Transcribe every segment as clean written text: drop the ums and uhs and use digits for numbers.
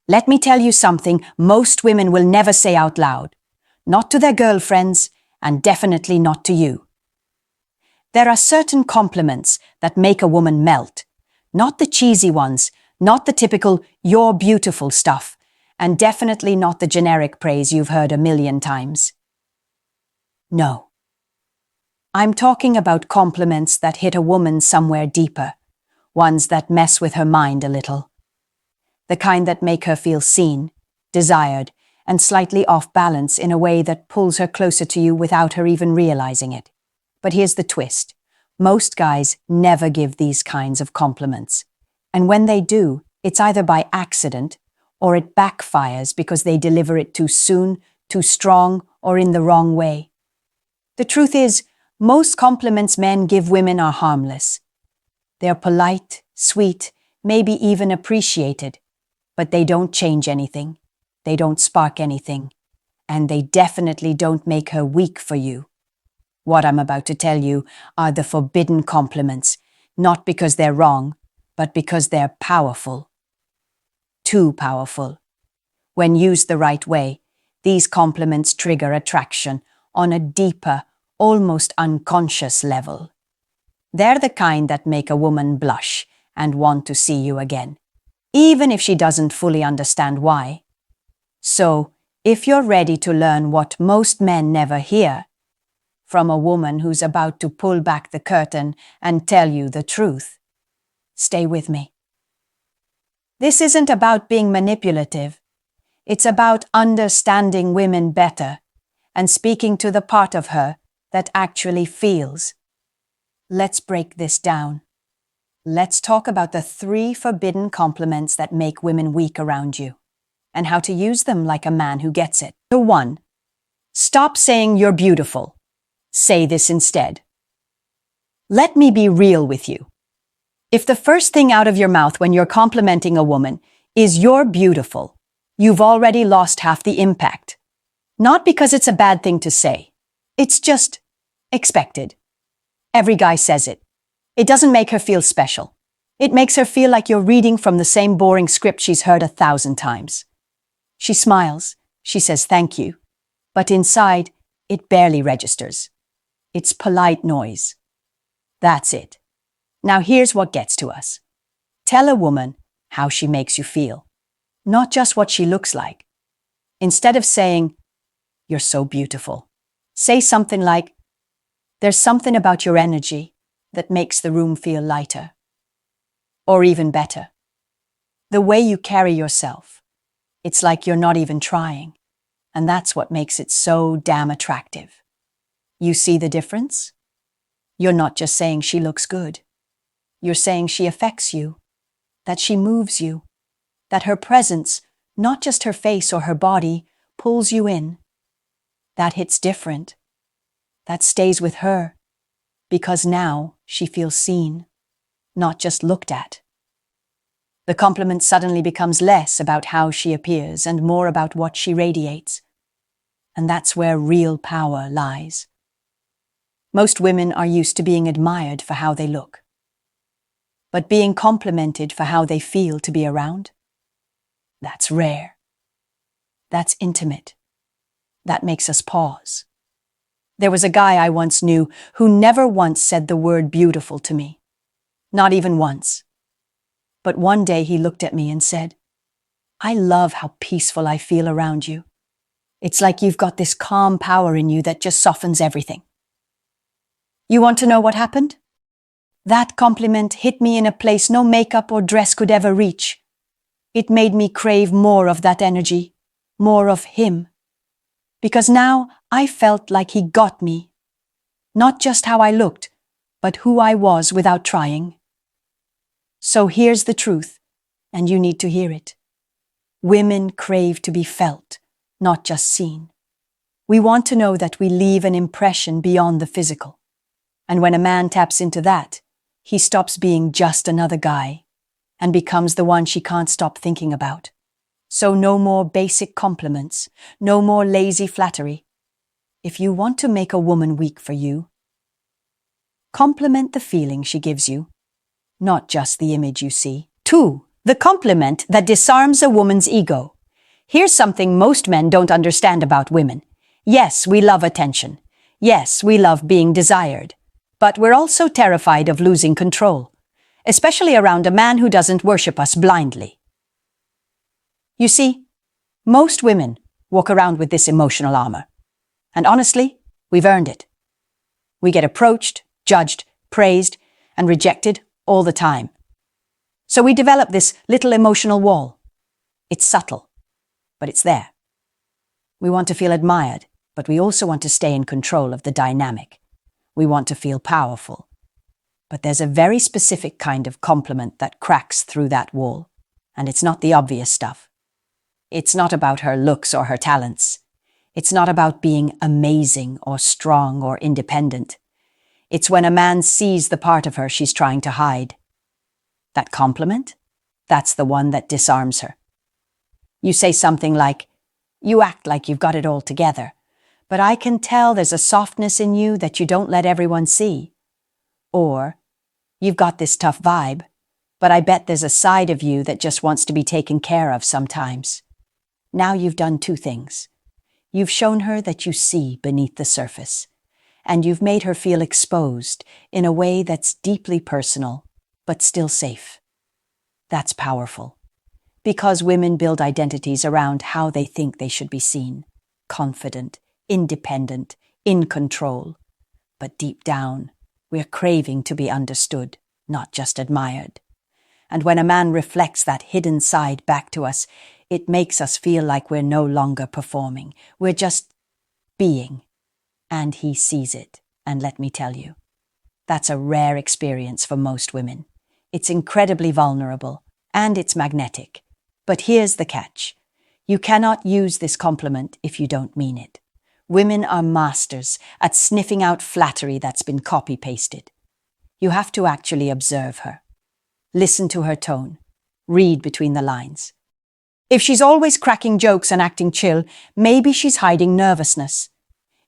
Let me tell you something most women will never say out loud. Not to their girlfriends, and definitely not to you. There are certain compliments that make a woman melt. Not the cheesy ones, not the typical "you're beautiful" stuff, and definitely not the generic praise you've heard a million times. No. I'm talking about compliments that hit a woman somewhere deeper, ones that mess with her mind a little. The kind that make her feel seen, desired, and slightly off balance in a way that pulls her closer to you without her even realizing it. But here's the twist. Most guys never give these kinds of compliments. And when they do, it's either by accident or it backfires because they deliver it too soon, too strong, or in the wrong way. The truth is, most compliments men give women are harmless. They're polite, sweet, maybe even appreciated, but they don't change anything. They don't spark anything. And they definitely don't make her weak for you. What I'm about to tell you are the forbidden compliments, not because they're wrong, but because they're powerful. Too powerful. When used the right way, these compliments trigger attraction on a deeper, almost unconscious level. They're the kind that make a woman blush and want to see you again, even if she doesn't fully understand why. So, if you're ready to learn what most men never hear, from a woman who's about to pull back the curtain and tell you the truth, stay with me. This isn't about being manipulative. It's about understanding women better and speaking to the part of her that actually feels. Let's break this down. Let's talk about the 3 forbidden compliments that make women weak around you, and how to use them like a man who gets it. 1. Stop saying you're beautiful. Say this instead. Let me be real with you. If the first thing out of your mouth when you're complimenting a woman is "you're beautiful," you've already lost half the impact. Not because it's a bad thing to say. It's just expected. Every guy says it. It doesn't make her feel special. It makes her feel like you're reading from the same boring script she's heard 1,000 times. She smiles. She says thank you. But inside, it barely registers. It's polite noise. That's it. Now here's what gets to us. Tell a woman how she makes you feel, not just what she looks like. Instead of saying, "You're so beautiful," say something like, "There's something about your energy that makes the room feel lighter." Or even better, the way you carry yourself. It's like you're not even trying, and that's what makes it so damn attractive. You see the difference? You're not just saying she looks good. You're saying she affects you, that she moves you, that her presence, not just her face or her body, pulls you in. That hits different. That stays with her, because now she feels seen, not just looked at. The compliment suddenly becomes less about how she appears and more about what she radiates. And that's where real power lies. Most women are used to being admired for how they look. But being complimented for how they feel to be around? That's rare. That's intimate. That makes us pause. There was a guy I once knew who never once said the word beautiful to me. Not even once. But one day he looked at me and said, "I love how peaceful I feel around you. It's like you've got this calm power in you that just softens everything." You want to know what happened? That compliment hit me in a place no makeup or dress could ever reach. It made me crave more of that energy, more of him. Because now I felt like he got me. Not just how I looked, but who I was without trying. So here's the truth, and you need to hear it. Women crave to be felt, not just seen. We want to know that we leave an impression beyond the physical. And when a man taps into that, he stops being just another guy and becomes the one she can't stop thinking about. So no more basic compliments, no more lazy flattery. If you want to make a woman weak for you, compliment the feeling she gives you, not just the image you see. 2. The compliment that disarms a woman's ego. Here's something most men don't understand about women. Yes, we love attention. Yes, we love being desired. But we're also terrified of losing control, especially around a man who doesn't worship us blindly. You see, most women walk around with this emotional armor. And honestly, we've earned it. We get approached, judged, praised, and rejected all the time. So we develop this little emotional wall. It's subtle, but it's there. We want to feel admired, but we also want to stay in control of the dynamic. We want to feel powerful. But there's a very specific kind of compliment that cracks through that wall, and it's not the obvious stuff. It's not about her looks or her talents. It's not about being amazing or strong or independent. It's when a man sees the part of her she's trying to hide. That compliment? That's the one that disarms her. You say something like, "You act like you've got it all together, but I can tell there's a softness in you that you don't let everyone see." Or, "You've got this tough vibe, but I bet there's a side of you that just wants to be taken care of sometimes." Now you've done two things. You've shown her that you see beneath the surface, and you've made her feel exposed in a way that's deeply personal, but still safe. That's powerful, because women build identities around how they think they should be seen: confident, independent, in control. But deep down, we're craving to be understood, not just admired. And when a man reflects that hidden side back to us, it makes us feel like we're no longer performing. We're just being. And he sees it. And let me tell you, that's a rare experience for most women. It's incredibly vulnerable, and it's magnetic. But here's the catch. You cannot use this compliment if you don't mean it. Women are masters at sniffing out flattery that's been copy-pasted. You have to actually observe her. Listen to her tone. Read between the lines. If she's always cracking jokes and acting chill, maybe she's hiding nervousness.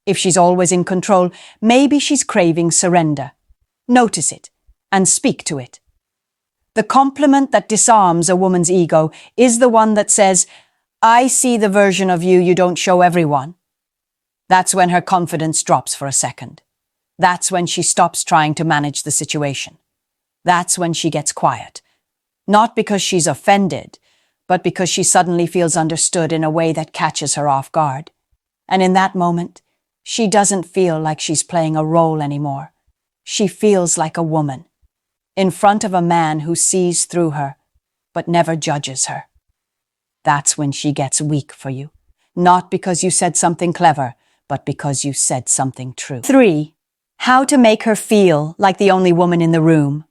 If she's always in control, maybe she's craving surrender. Notice it and speak to it. The compliment that disarms a woman's ego is the one that says, "I see the version of you don't show everyone." That's when her confidence drops for a second. That's when she stops trying to manage the situation. That's when she gets quiet. Not because she's offended, but because she suddenly feels understood in a way that catches her off guard. And in that moment, she doesn't feel like she's playing a role anymore. She feels like a woman, in front of a man who sees through her, but never judges her. That's when she gets weak for you, not because you said something clever, but because you said something true. 3. How to make her feel like the only woman in the room.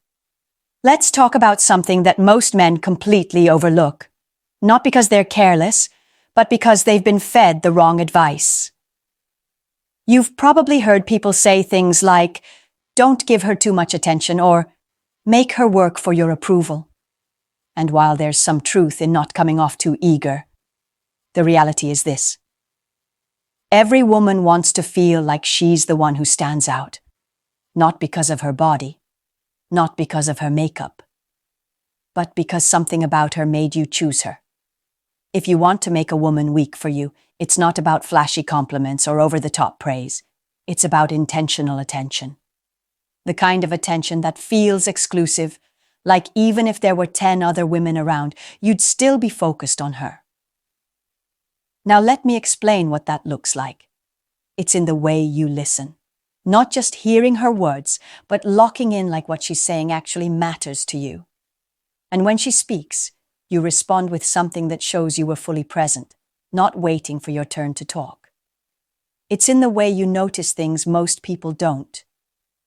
Let's talk about something that most men completely overlook. Not because they're careless, but because they've been fed the wrong advice. You've probably heard people say things like, "Don't give her too much attention," or "Make her work for your approval." And while there's some truth in not coming off too eager, the reality is this. Every woman wants to feel like she's the one who stands out, not because of her body, not because of her makeup, but because something about her made you choose her. If you want to make a woman weak for you, it's not about flashy compliments or over-the-top praise. It's about intentional attention. The kind of attention that feels exclusive, like even if there were 10 other women around, you'd still be focused on her. Now let me explain what that looks like. It's in the way you listen. Not just hearing her words, but locking in like what she's saying actually matters to you. And when she speaks, you respond with something that shows you were fully present, not waiting for your turn to talk. It's in the way you notice things most people don't.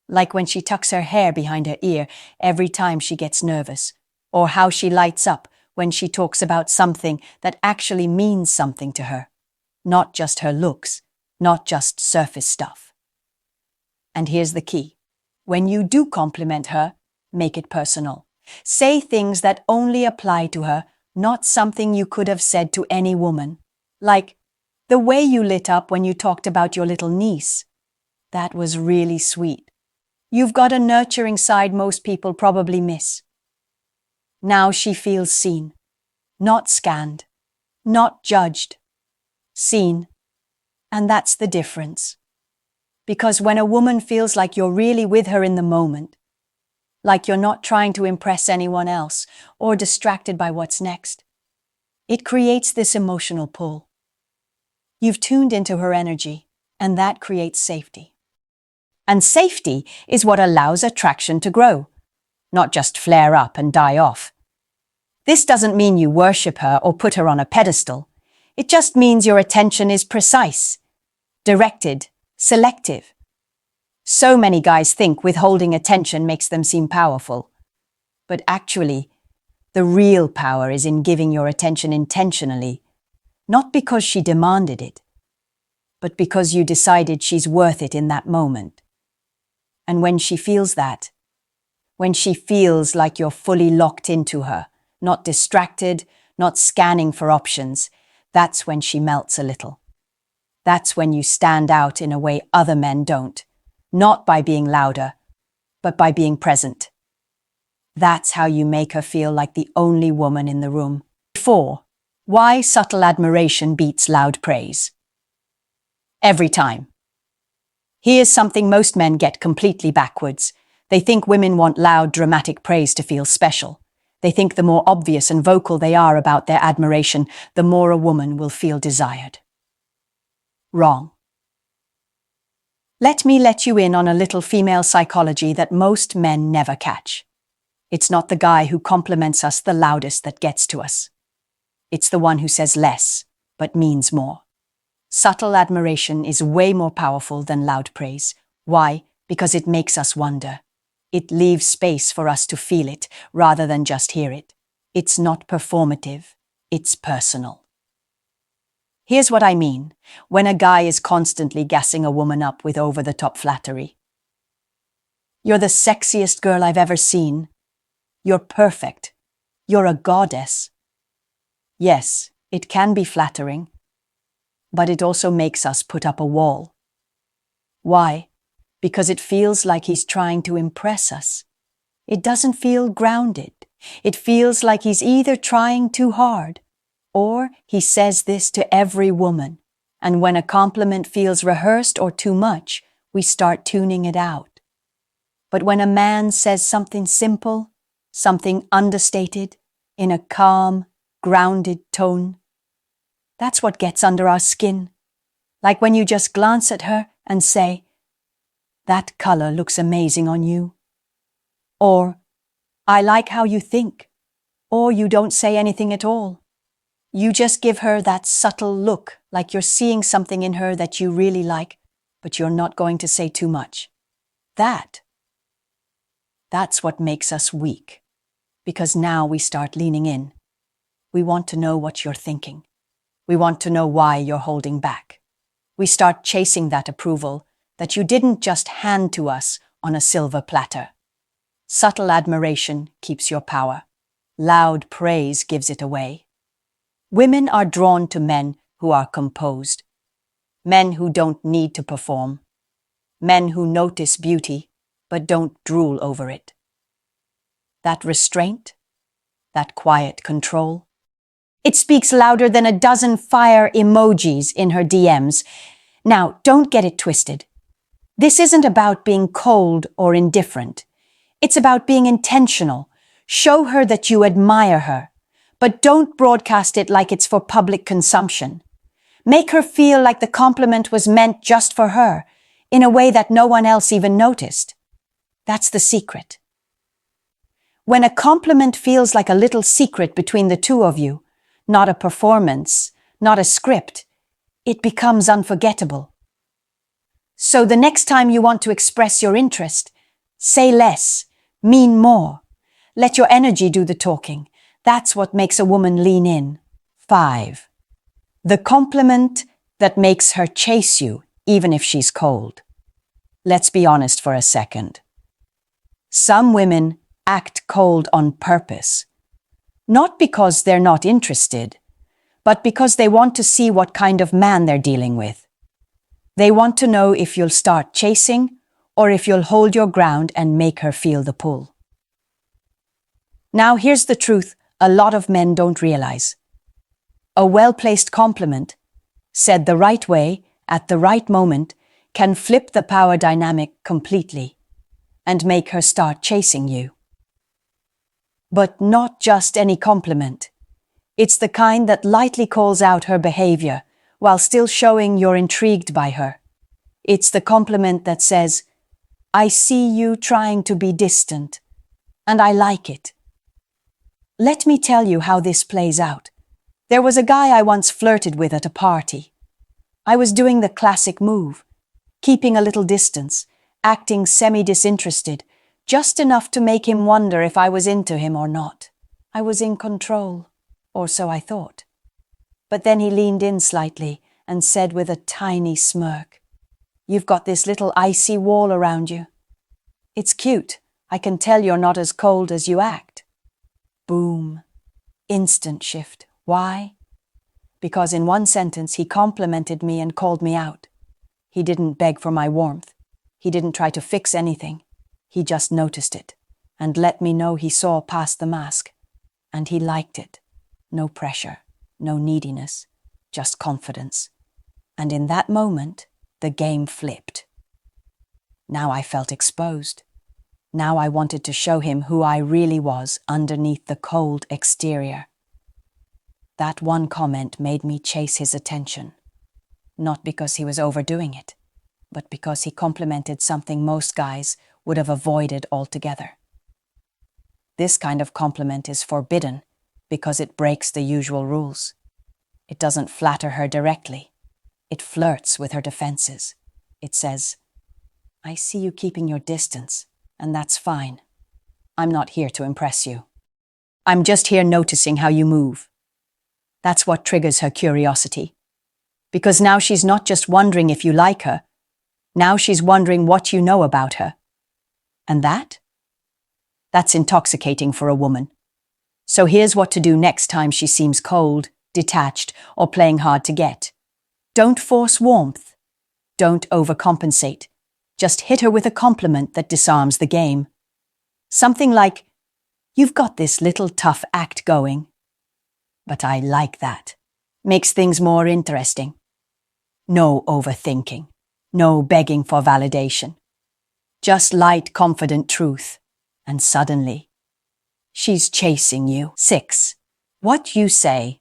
Like when she tucks her hair behind her ear every time she gets nervous, or how she lights up when she talks about something that actually means something to her, not just her looks, not just surface stuff. And here's the key. When you do compliment her, make it personal. Say things that only apply to her, not something you could have said to any woman. Like, "The way you lit up when you talked about your little niece. That was really sweet. You've got a nurturing side most people probably miss." Now she feels seen, not scanned, not judged. Seen. And that's the difference. Because when a woman feels like you're really with her in the moment, like you're not trying to impress anyone else or distracted by what's next, it creates this emotional pull. You've tuned into her energy, and that creates safety. And safety is what allows attraction to grow, not just flare up and die off. This doesn't mean you worship her or put her on a pedestal. It just means your attention is precise, directed, selective. So many guys think withholding attention makes them seem powerful. But actually, the real power is in giving your attention intentionally, not because she demanded it, but because you decided she's worth it in that moment. And when she feels that, when she feels like you're fully locked into her, not distracted, not scanning for options, that's when she melts a little. That's when you stand out in a way other men don't, not by being louder, but by being present. That's how you make her feel like the only woman in the room. 4. Why subtle admiration beats loud praise. Every time. Here's something most men get completely backwards. They think women want loud, dramatic praise to feel special. They think the more obvious and vocal they are about their admiration, the more a woman will feel desired. Wrong. Let me let you in on a little female psychology that most men never catch. It's not the guy who compliments us the loudest that gets to us. It's the one who says less, but means more. Subtle admiration is way more powerful than loud praise. Why? Because it makes us wonder. It leaves space for us to feel it rather than just hear it. It's not performative, it's personal. Here's what I mean when a guy is constantly gassing a woman up with over-the-top flattery. You're the sexiest girl I've ever seen. You're perfect. You're a goddess. Yes, it can be flattering, but it also makes us put up a wall. Why? Because it feels like he's trying to impress us. It doesn't feel grounded. It feels like he's either trying too hard, or he says this to every woman. And when a compliment feels rehearsed or too much, we start tuning it out. But when a man says something simple, something understated, in a calm, grounded tone, that's what gets under our skin. Like when you just glance at her and say, "That color looks amazing on you." Or, "I like how you think." Or you don't say anything at all. You just give her that subtle look, like you're seeing something in her that you really like, but you're not going to say too much. That's what makes us weak. Because now we start leaning in. We want to know what you're thinking. We want to know why you're holding back. We start chasing that approval that you didn't just hand to us on a silver platter. Subtle admiration keeps your power. Loud praise gives it away. Women are drawn to men who are composed. Men who don't need to perform. Men who notice beauty, but don't drool over it. That restraint, that quiet control, it speaks louder than a dozen fire emojis in her DMs. Now, don't get it twisted. This isn't about being cold or indifferent. It's about being intentional. Show her that you admire her, but don't broadcast it like it's for public consumption. Make her feel like the compliment was meant just for her, in a way that no one else even noticed. That's the secret. When a compliment feels like a little secret between the two of you, not a performance, not a script, it becomes unforgettable. So the next time you want to express your interest, say less, mean more. Let your energy do the talking. That's what makes a woman lean in. 5. The compliment that makes her chase you, even if she's cold. Let's be honest for a second. Some women act cold on purpose. Not because they're not interested, but because they want to see what kind of man they're dealing with. They want to know if you'll start chasing or if you'll hold your ground and make her feel the pull. Now here's the truth a lot of men don't realize. A well-placed compliment, said the right way, at the right moment, can flip the power dynamic completely and make her start chasing you. But not just any compliment. It's the kind that lightly calls out her behavior while still showing you're intrigued by her. It's the compliment that says, "I see you trying to be distant, and I like it." Let me tell you how this plays out. There was a guy I once flirted with at a party. I was doing the classic move, keeping a little distance, acting semi-disinterested, just enough to make him wonder if I was into him or not. I was in control, or so I thought. But then he leaned in slightly and said with a tiny smirk, "You've got this little icy wall around you. It's cute. I can tell you're not as cold as you act." Boom. Instant shift. Why? Because in one sentence he complimented me and called me out. He didn't beg for my warmth. He didn't try to fix anything. He just noticed it and let me know he saw past the mask. And he liked it. No pressure, no neediness, just confidence. And in that moment, the game flipped. Now I felt exposed. Now I wanted to show him who I really was underneath the cold exterior. That one comment made me chase his attention. Not because he was overdoing it, but because he complimented something most guys would have avoided altogether. This kind of compliment is forbidden because it breaks the usual rules. It doesn't flatter her directly. It flirts with her defenses. It says, "I see you keeping your distance, and that's fine. I'm not here to impress you. I'm just here noticing how you move." That's what triggers her curiosity. Because now she's not just wondering if you like her, now she's wondering what you know about her. And that's intoxicating for a woman. So here's what to do next time she seems cold, detached, or playing hard to get. Don't force warmth. Don't overcompensate. Just hit her with a compliment that disarms the game. Something like, "You've got this little tough act going, but I like that." Makes things more interesting. No overthinking. No begging for validation. Just light, confident truth. And suddenly, she's chasing you. 6. What you say.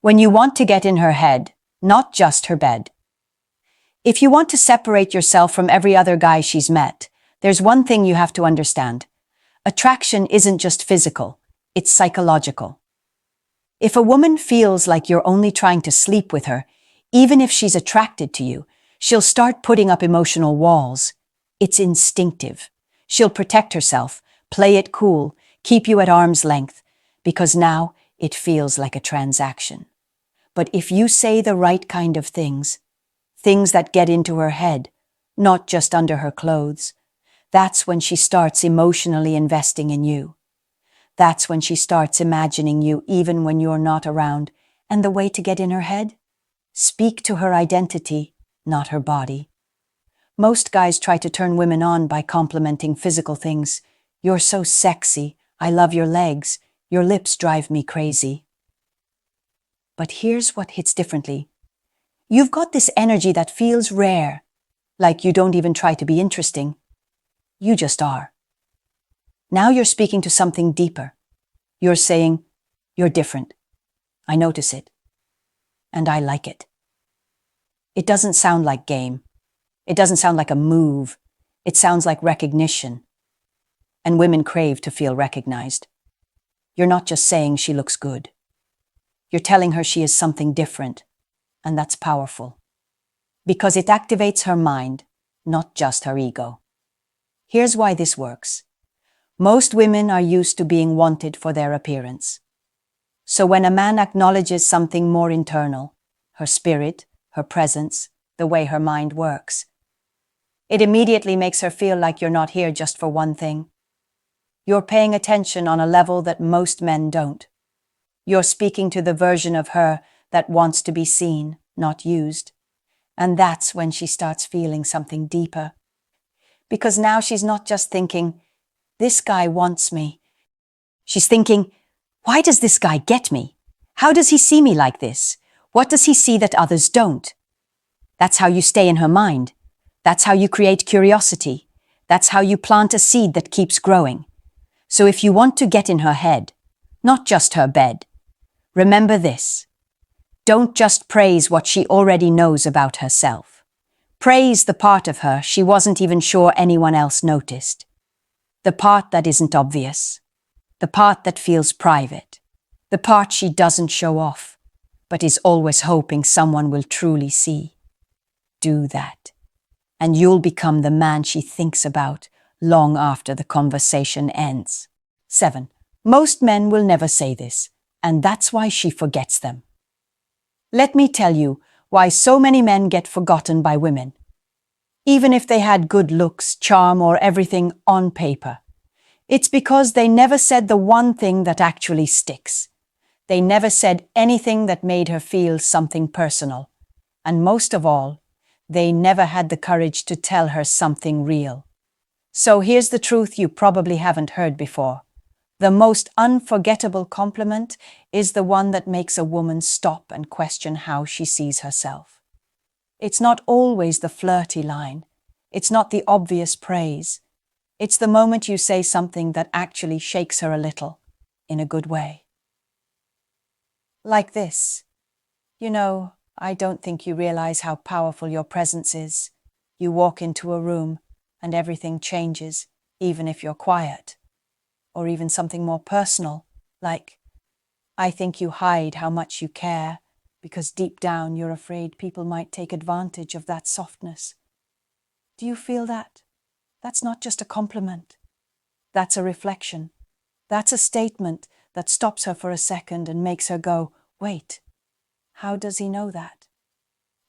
When you want to get in her head, not just her bed. If you want to separate yourself from every other guy she's met, there's one thing you have to understand. Attraction isn't just physical, it's psychological. If a woman feels like you're only trying to sleep with her, even if she's attracted to you, she'll start putting up emotional walls. It's instinctive. She'll protect herself, play it cool, keep you at arm's length, because now it feels like a transaction. But if you say the right kind of things that get into her head, not just under her clothes, that's when she starts emotionally investing in you. That's when she starts imagining you even when you're not around. And the way to get in her head? Speak to her identity, not her body. Most guys try to turn women on by complimenting physical things. "You're so sexy. I love your legs. Your lips drive me crazy." But here's what hits differently. You've got this energy that feels rare, like you don't even try to be interesting. You just are. Now you're speaking to something deeper. You're saying, "You're different. I notice it. And I like it." It doesn't sound like game. It doesn't sound like a move. It sounds like recognition. And women crave to feel recognized. You're not just saying she looks good. You're telling her she is something different. And that's powerful. Because it activates her mind, not just her ego. Here's why this works. Most women are used to being wanted for their appearance. So when a man acknowledges something more internal, her spirit, her presence, the way her mind works, it immediately makes her feel like you're not here just for one thing. You're paying attention on a level that most men don't. You're speaking to the version of her that wants to be seen, not used. And that's when she starts feeling something deeper. Because now she's not just thinking, "This guy wants me." She's thinking, why does this guy get me? How does he see me like this? What does he see that others don't? That's how you stay in her mind. That's how you create curiosity. That's how you plant a seed that keeps growing. So if you want to get in her head, not just her bed, remember this. Don't just praise what she already knows about herself. Praise the part of her she wasn't even sure anyone else noticed. The part that isn't obvious. The part that feels private. The part she doesn't show off, but is always hoping someone will truly see. Do that, and you'll become the man she thinks about long after the conversation ends. 7. Most men will never say this, and that's why she forgets them. Let me tell you why so many men get forgotten by women. Even if they had good looks, charm, or everything on paper, it's because they never said the one thing that actually sticks. They never said anything that made her feel something personal. And most of all, they never had the courage to tell her something real. So here's the truth you probably haven't heard before. The most unforgettable compliment is the one that makes a woman stop and question how she sees herself. It's not always the flirty line. It's not the obvious praise. It's the moment you say something that actually shakes her a little, in a good way. Like this. You know, I don't think you realize how powerful your presence is. You walk into a room and everything changes, even if you're quiet. Or even something more personal, like, I think you hide how much you care because deep down you're afraid people might take advantage of that softness. Do you feel that? That's not just a compliment. That's a reflection. That's a statement that stops her for a second and makes her go, wait, how does he know that?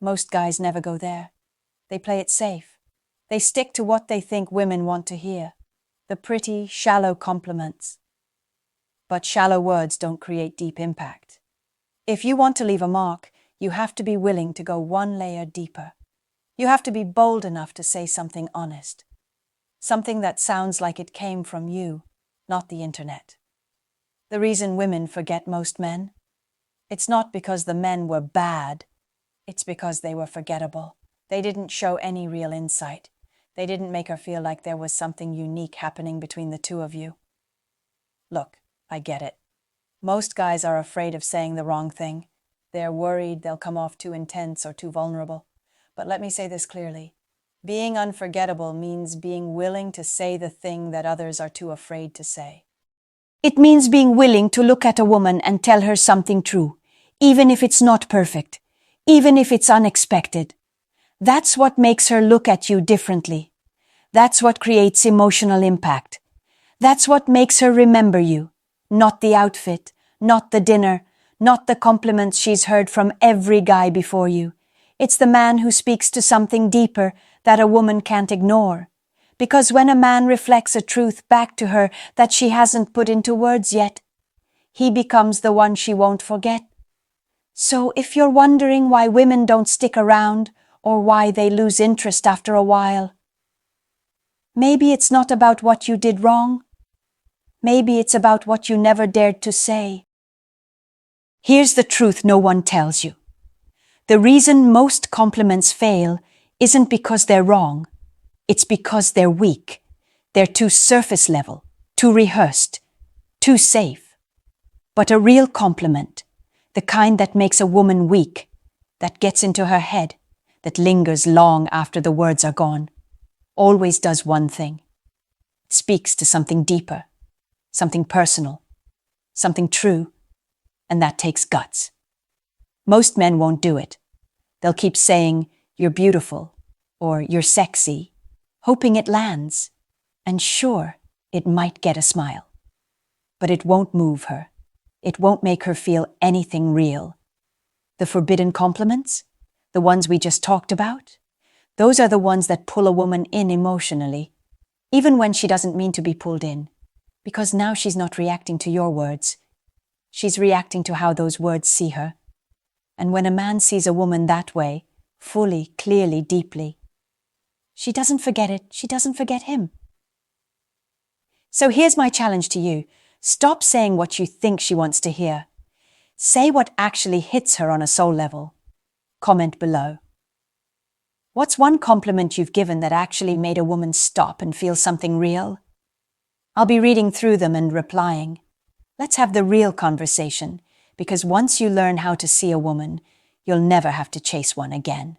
Most guys never go there. They play it safe. They stick to what they think women want to hear. The pretty, shallow compliments. But shallow words don't create deep impact. If you want to leave a mark, you have to be willing to go one layer deeper. You have to be bold enough to say something honest. Something that sounds like it came from you, not the internet. The reason women forget most men? It's not because the men were bad. It's because they were forgettable. They didn't show any real insight. They didn't make her feel like there was something unique happening between the two of you. Look, I get it. Most guys are afraid of saying the wrong thing. They're worried they'll come off too intense or too vulnerable. But let me say this clearly. Being unforgettable means being willing to say the thing that others are too afraid to say. It means being willing to look at a woman and tell her something true, even if it's not perfect, even if it's unexpected. That's what makes her look at you differently. That's what creates emotional impact. That's what makes her remember you. Not the outfit, not the dinner, not the compliments she's heard from every guy before you. It's the man who speaks to something deeper that a woman can't ignore. Because when a man reflects a truth back to her that she hasn't put into words yet, he becomes the one she won't forget. So if you're wondering why women don't stick around, or why they lose interest after a while, maybe it's not about what you did wrong. Maybe it's about what you never dared to say. Here's the truth no one tells you. The reason most compliments fail isn't because they're wrong. It's because they're weak. They're too surface level, too rehearsed, too safe. But a real compliment, the kind that makes a woman weak, that gets into her head, that lingers long after the words are gone, always does one thing. It speaks to something deeper, something personal, something true, and that takes guts. Most men won't do it. They'll keep saying, you're beautiful, or you're sexy, hoping it lands, and sure, it might get a smile. But it won't move her. It won't make her feel anything real. The forbidden compliments? The ones we just talked about? Those are the ones that pull a woman in emotionally, even when she doesn't mean to be pulled in, because now she's not reacting to your words. She's reacting to how those words see her. And when a man sees a woman that way, fully, clearly, deeply, she doesn't forget it, she doesn't forget him. So here's my challenge to you. Stop saying what you think she wants to hear. Say what actually hits her on a soul level. Comment below. What's one compliment you've given that actually made a woman stop and feel something real? I'll be reading through them and replying. Let's have the real conversation, because once you learn how to see a woman, you'll never have to chase one again.